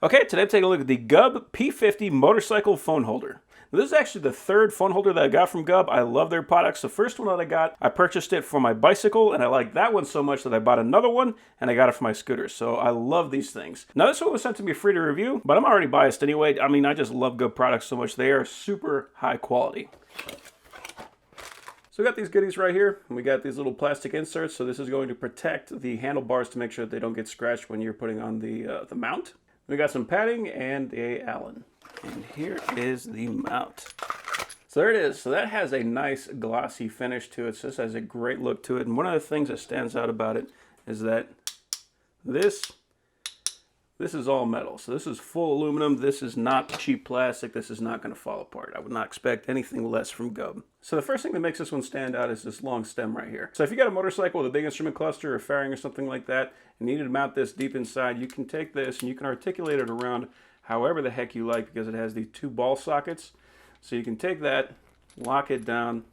Okay, today I'm taking a look at the GUB P50 motorcycle phone holder. Now, this is actually the third phone holder that I got from GUB. I love their products. The first one that I got, I purchased it for my bicycle, and I liked that one so much that I bought another one, and I got it for my scooter. So I love these things. Now, this one was sent to me free to review, but I'm already biased anyway. I mean, I just love GUB products so much. They are super high quality. So we got these goodies right here, and we got these little plastic inserts. So this is going to protect the handlebars to make sure that they don't get scratched when you're putting on the mount. We got some padding and a Allen. And here is the mount. So there it is. So that has a nice glossy finish to it. So this has a great look to it. And one of the things that stands out about it is that this is all metal. So this is full aluminum. This is not cheap plastic. This is not going to fall apart. I would not expect anything less from GUB. So the first thing that makes this one stand out is this long stem right here. So if you got a motorcycle with a big instrument cluster or fairing or something like that, and you need to mount this deep inside, you can take this and you can articulate it around however the heck you like, because it has these two ball sockets. So you can take that, lock it down,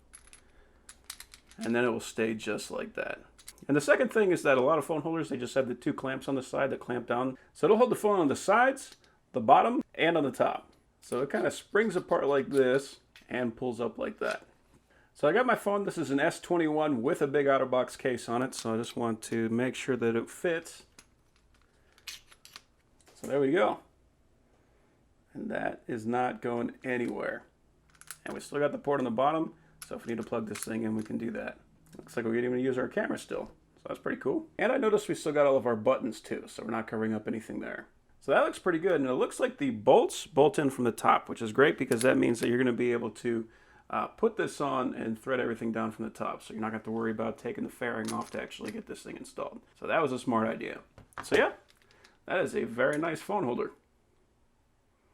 and then it will stay just like that. And the second thing is that a lot of phone holders, they just have the two clamps on the side that clamp down. So it'll hold the phone on the sides, the bottom, and on the top. So it kind of springs apart like this and pulls up like that. So I got my phone. This is an S21 with a big OtterBox case on it. So I just want to make sure that it fits. So there we go. And that is not going anywhere. And we still got the port on the bottom. So if we need to plug this thing in, we can do that. Looks like we're going to use our camera still. So that's pretty cool. And I noticed we still got all of our buttons too, so we're not covering up anything there. So that looks pretty good. And it looks like the bolts bolt in from the top, which is great because that means that you're going to be able to put this on and thread everything down from the top. So you're not going to have to worry about taking the fairing off to actually get this thing installed. So that was a smart idea. So yeah, that is a very nice phone holder.